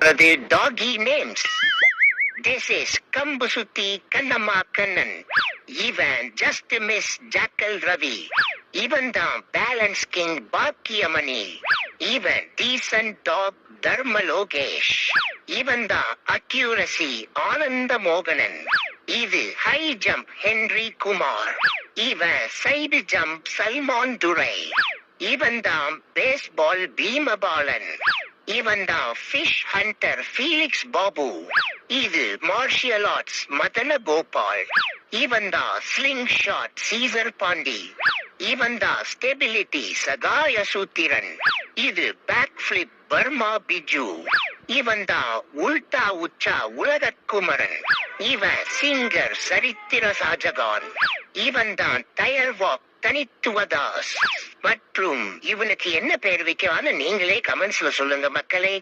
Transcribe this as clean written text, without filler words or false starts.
அது டாகி names. This is Kambusuti Kannamma Kannan. Even just miss Jackal Ravi. Even the Balance King Bhakyamani. Even decent dog Dharma Logesh. Even the accuracy Ananda Moganan. Even high jump Henry Kumar. Even side jump Salman Durai. Even the baseball Bhima Balan. Even the fish hunter Felix Babu. Even martial arts Madana Gopal. Even the slingshot Caesar Pandi. Even the stability Sagaya Sutiran. Even backflip Burma Biju. Even the Ulta Ucha Ulagat Kumaran. Even singer Sarithira Sajagan. Even the tire walk தனித்துவதாஸ். மற்றும் இவனுக்கு என்ன பெயர் வைக்கலான்னு நீங்களே கமெண்ட்ஸ்ல சொல்லுங்க மக்களே.